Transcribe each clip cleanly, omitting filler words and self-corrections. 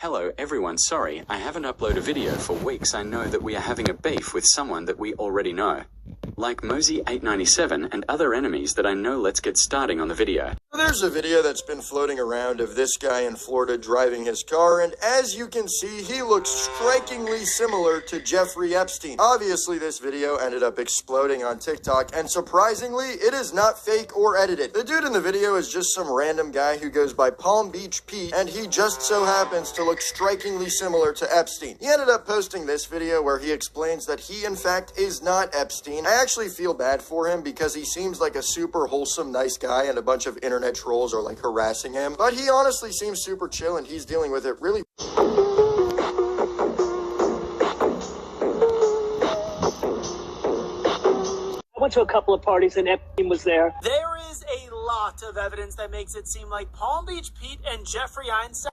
Hello everyone, sorry, I haven't uploaded a video for weeks. I know that we are having a beef with someone that we already know. Like Mosey897 and other enemies that I know. Let's get starting on the video. There's a video that's been floating around of this guy in Florida driving his car, and as you can see, he looks strikingly similar to Jeffrey Epstein. Obviously, this video ended up exploding on TikTok, and surprisingly, it is not fake or edited. The dude in the video is just some random guy who goes by Palm Beach Pete, and he just so happens to look strikingly similar to Epstein. He ended up posting this video where he explains that he, in fact, is not Epstein. I actually feel bad for him because he seems like a super wholesome, nice guy, and a bunch of internet trolls are like harassing him, but he honestly seems super chill and he's dealing with it really. I went to a couple of parties and Epstein was there. There is a lot of evidence that makes it seem like Palm Beach Pete and Jeffrey Einstein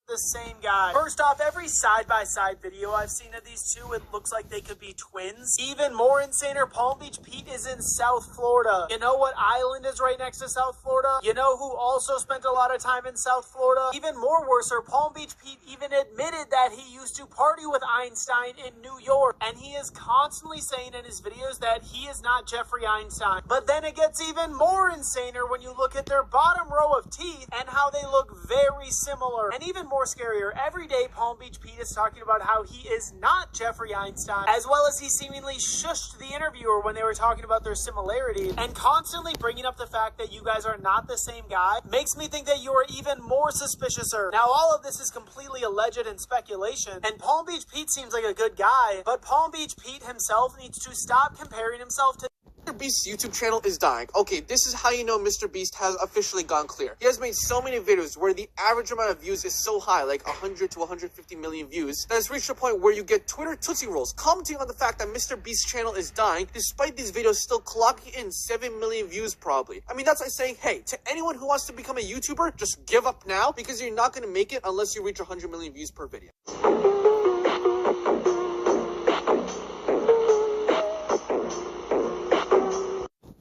the same guy. First off, every side-by-side video I've seen of these two, it looks like they could be twins. Even more insaner, Palm Beach Pete is in South Florida. You know what island is right next to South Florida? You know who also spent a lot of time in South Florida? Even more worser, Palm Beach Pete even admitted that he used to party with Einstein in New York, and he is constantly saying in his videos that he is not Jeffrey Einstein. But then it gets even more insaner when you look at their bottom row of teeth and how they look very similar. And even more scarier, every day Palm Beach Pete is talking about how he is not Jeffrey Einstein, as well as he seemingly shushed the interviewer when they were talking about their similarities, and constantly bringing up the fact that you guys are not the same guy makes me think that you are even more suspiciouser. Now, all of this is completely alleged and speculation, and Palm Beach Pete seems like a good guy, but Palm Beach Pete himself needs to stop comparing himself to Mr. Beast's YouTube channel is dying. Okay, this is how you know Mr. Beast has officially gone clear. He has made so many videos where the average amount of views is so high, like 100 to 150 million views, that it's reached a point where you get Twitter Tootsie Rolls commenting on the fact that Mr. Beast's channel is dying, despite these videos still clocking in 7 million views probably. I mean, that's like saying, hey, to anyone who wants to become a YouTuber, just give up now, because you're not going to make it unless you reach 100 million views per video.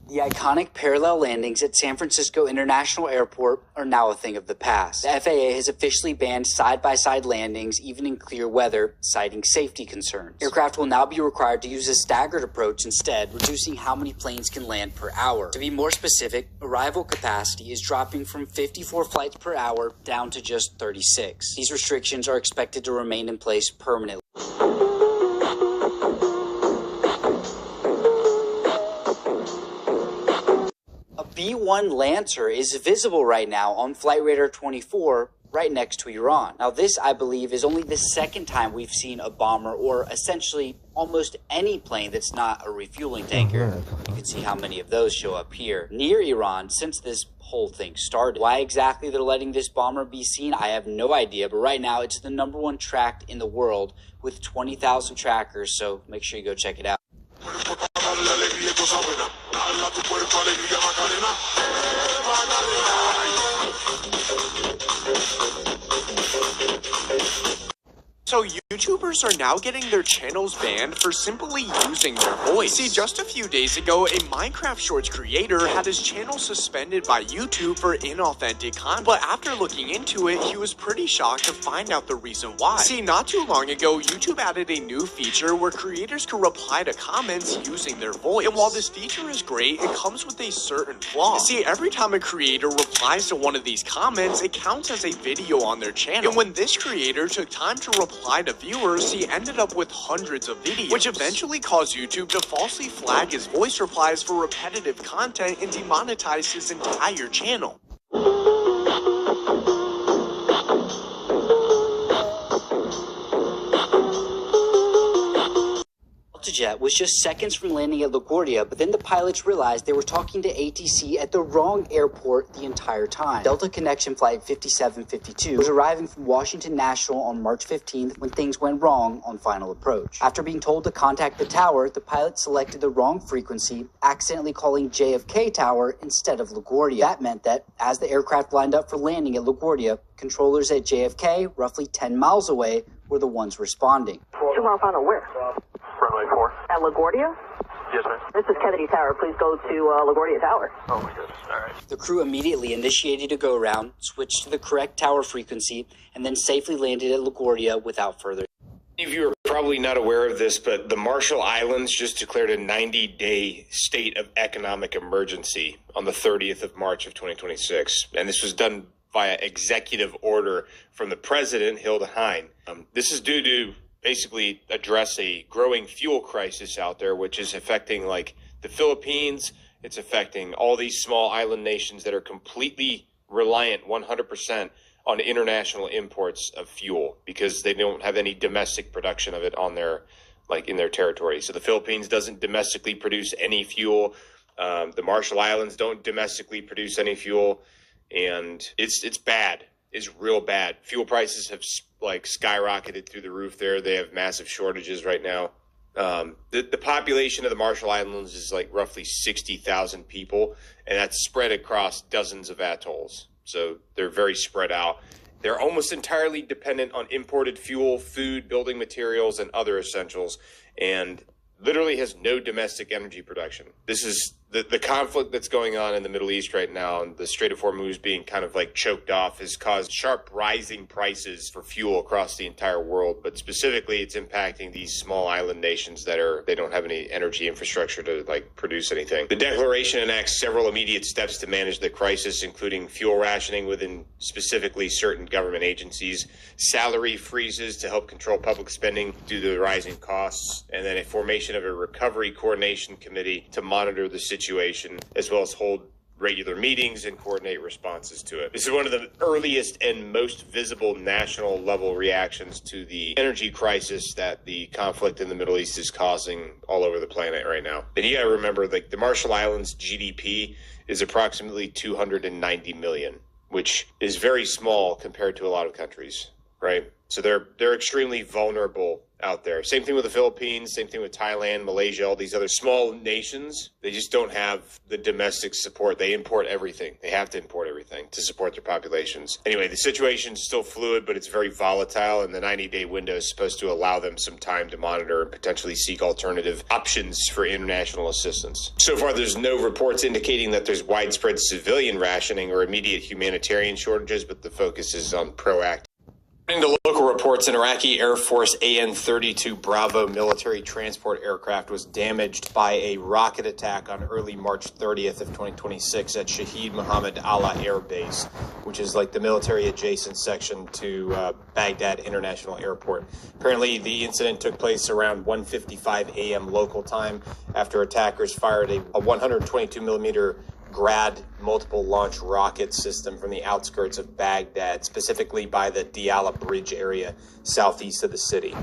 The iconic parallel landings at San Francisco International Airport are now a thing of the past. The FAA has officially banned side-by-side landings, even in clear weather, citing safety concerns. Aircraft will now be required to use a staggered approach instead, reducing how many planes can land per hour. To be more specific, arrival capacity is dropping from 54 flights per hour down to just 36. These restrictions are expected to remain in place permanently. B-1 Lancer is visible right now on Flight Radar 24 right next to Iran. Now this, I believe, is only the second time we've seen a bomber, or essentially almost any plane that's not a refueling tanker. You can see how many of those show up here near Iran since this whole thing started. Why exactly they're letting this bomber be seen, I have no idea, but right now it's the #1 tracked in the world with 20,000 trackers, so make sure you go check it out. So YouTubers are now getting their channels banned for simply using their voice. See, just a few days ago, a Minecraft Shorts creator had his channel suspended by YouTube for inauthentic content. But after looking into it, he was pretty shocked to find out the reason why. See, not too long ago, YouTube added a new feature where creators can reply to comments using their voice. And while this feature is great, it comes with a certain flaw. See, every time a creator replies to one of these comments, it counts as a video on their channel. And when this creator took time to reply to viewers, he ended up with hundreds of videos, which eventually caused YouTube to falsely flag his voice replies for repetitive content and demonetize his entire channel. Jet was just seconds from landing at LaGuardia, but then the pilots realized they were talking to ATC at the wrong airport the entire time. Delta Connection Flight 5752 was arriving from Washington National on March 15th when things went wrong on final approach. After being told to contact the tower, the pilot selected the wrong frequency, accidentally calling JFK Tower instead of LaGuardia. That meant that as the aircraft lined up for landing at LaGuardia, controllers at JFK, roughly 10 miles away, were the ones responding. 2 mile final where? Runway 4. At LaGuardia? Yes, sir. This is Kennedy Tower. Please go to LaGuardia Tower. Oh my goodness. All right. The crew immediately initiated a go-around, switched to the correct tower frequency, and then safely landed at LaGuardia without further. Many of you are probably not aware of this, but the Marshall Islands just declared a 90-day state of economic emergency on the 30th of March of 2026. And this was done via executive order from the president, Hilda Hein. This is due to basically address a growing fuel crisis out there, which is affecting like the Philippines. It's affecting all these small island nations that are completely reliant 100% on international imports of fuel because they don't have any domestic production of it on their, like in their territory. So the Philippines doesn't domestically produce any fuel. The Marshall Islands don't domestically produce any fuel. And it's bad. It's real bad. Fuel prices have like skyrocketed through the roof there. They have massive shortages right now. The population of the Marshall Islands is like roughly 60,000 people, and that's spread across dozens of atolls. So they're very spread out. They're almost entirely dependent on imported fuel, food, building materials, and other essentials, and literally has no domestic energy production. This is the conflict that's going on in the Middle East right now, and the Strait of Hormuz being kind of like choked off has caused sharp rising prices for fuel across the entire world. But specifically, it's impacting these small island nations that they don't have any energy infrastructure to like produce anything. The declaration enacts several immediate steps to manage the crisis, including fuel rationing within specifically certain government agencies, salary freezes to help control public spending due to the rising costs, and then a formation of a recovery coordination committee to monitor the situation, as well as hold regular meetings and coordinate responses to it. This is one of the earliest and most visible national level reactions to the energy crisis that the conflict in the Middle East is causing all over the planet right now. And you gotta remember, like, the Marshall Islands GDP is approximately 290 million, which is very small compared to a lot of countries, right? So they're extremely vulnerable out there. Same thing with the Philippines, same thing with Thailand, Malaysia, all these other small nations. They just don't have the domestic support. They import everything. They have to import everything to support their populations. Anyway, the situation is still fluid, but it's very volatile, and the 90-day window is supposed to allow them some time to monitor and potentially seek alternative options for international assistance. So far, there's no reports indicating that there's widespread civilian rationing or immediate humanitarian shortages, but the focus is on proactive. According to local reports, an Iraqi Air Force AN-32 Bravo military transport aircraft was damaged by a rocket attack on early March 30th of 2026 at Shahid Mohammed Allah Air Base, which is like the military adjacent section to Baghdad International Airport. Apparently, the incident took place around 1:55 a.m. local time after attackers fired a 122 millimeter Grad multiple launch rocket system from the outskirts of Baghdad, specifically by the Diyala Bridge area southeast of the city.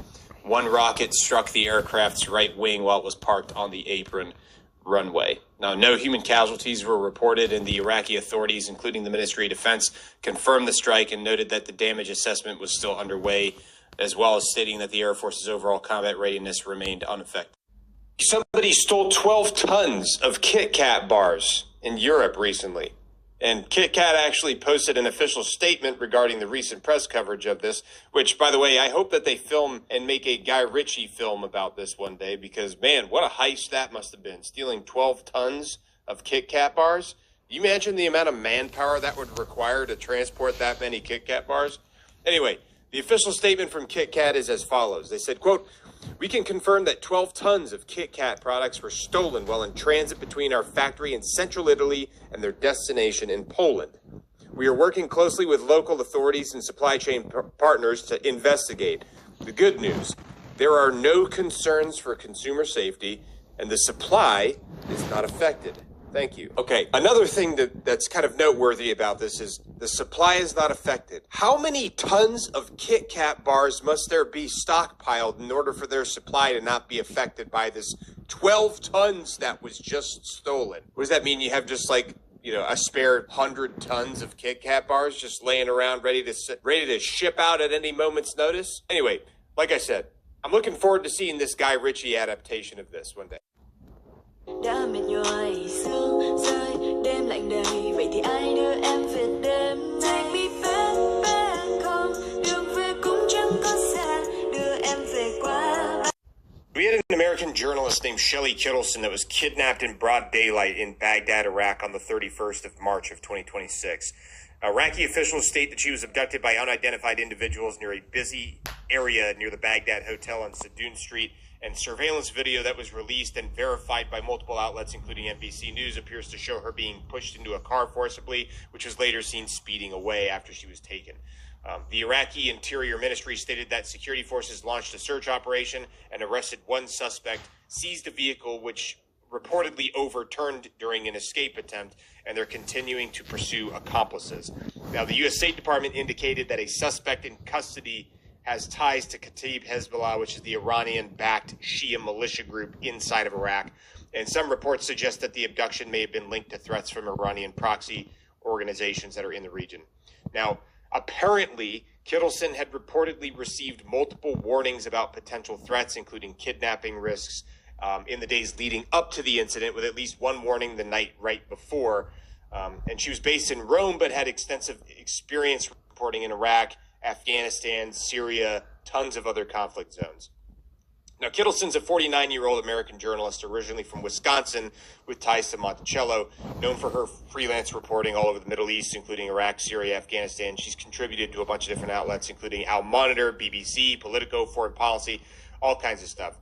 One rocket struck the aircraft's right wing while it was parked on the apron runway. Now, no human casualties were reported, and the Iraqi authorities, including the Ministry of Defense, confirmed the strike and noted that the damage assessment was still underway, as well as stating that the Air Force's overall combat readiness remained unaffected. Somebody stole 12 tons of Kit Kat bars in Europe recently. And Kit Kat actually posted an official statement regarding the recent press coverage of this, which, by the way, I hope that they film and make a Guy Ritchie film about this one day, because, man, what a heist that must have been, stealing 12 tons of Kit Kat bars. You imagine the amount of manpower that would require to transport that many Kit Kat bars? Anyway, the official statement from Kit Kat is as follows. They said, quote, "We can confirm that 12 tons of Kit Kat products were stolen while in transit between our factory in central Italy and their destination in Poland. We are working closely with local authorities and supply chain partners to investigate. The good news, there are no concerns for consumer safety, and the supply is not affected. Thank you." Okay, another thing that's kind of noteworthy about this is the supply is not affected. How many tons of Kit Kat bars must there be stockpiled in order for their supply to not be affected by this 12 tons that was just stolen? What does that mean? You have just like, you know, a spare 100 tons of Kit Kat bars just laying around ready to ship out at any moment's notice? Anyway, like I said, I'm looking forward to seeing this Guy Ritchie adaptation of this one day. Đã mệt nhoài sương rơi đêm lạnh đầy vậy thì ai đưa em về đêm take me back home đường về cũng chẳng có xa đưa em về qua. We had an American journalist named Shelley Kittleson that was kidnapped in broad daylight in Baghdad, Iraq on the 31st of March of 2026. Iraqi officials state that she was abducted by unidentified individuals near a busy area near the Baghdad Hotel on Sadoun Street, and surveillance video that was released and verified by multiple outlets, including NBC News, appears to show her being pushed into a car forcibly, which was later seen speeding away after she was taken. The Iraqi Interior Ministry stated that security forces launched a search operation and arrested one suspect, seized a vehicle which reportedly overturned during an escape attempt, and they're continuing to pursue accomplices. Now, the U.S. State Department indicated that a suspect in custody has ties to Kataib Hezbollah, which is the Iranian-backed Shia militia group inside of Iraq. And some reports suggest that the abduction may have been linked to threats from Iranian proxy organizations that are in the region. Now, apparently, Kittleson had reportedly received multiple warnings about potential threats, including kidnapping risks, in the days leading up to the incident, with at least one warning the night right before. And she was based in Rome, but had extensive experience reporting in Iraq, Afghanistan, Syria, tons of other conflict zones. Now, Kittleson's a 49-year-old American journalist originally from Wisconsin with ties to Monticello, known for her freelance reporting all over the Middle East, including Iraq, Syria, Afghanistan. She's contributed to a bunch of different outlets, including Al Monitor, BBC, Politico, Foreign Policy, all kinds of stuff.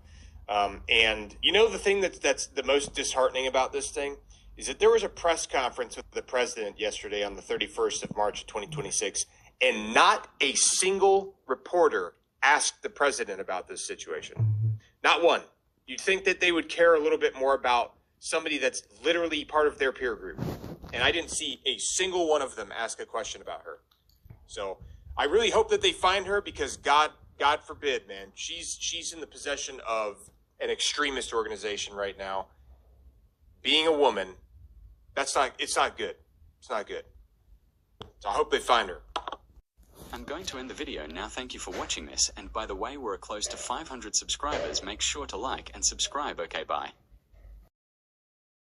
And you know, the thing that's the most disheartening about this thing is that there was a press conference with the president yesterday on the 31st of March of 2026, and not a single reporter asked the president about this situation. Not one. You'd think that they would care a little bit more about somebody that's literally part of their peer group. And I didn't see a single one of them ask a question about her. So I really hope that they find her, because God forbid, man, she's in the possession of an extremist organization right now. Being a woman, it's not good. It's not good. So I hope they find her. I'm going to end the video now. Thank you for watching this. And by the way, we're close to 500 subscribers. Make sure to like and subscribe. Okay, bye.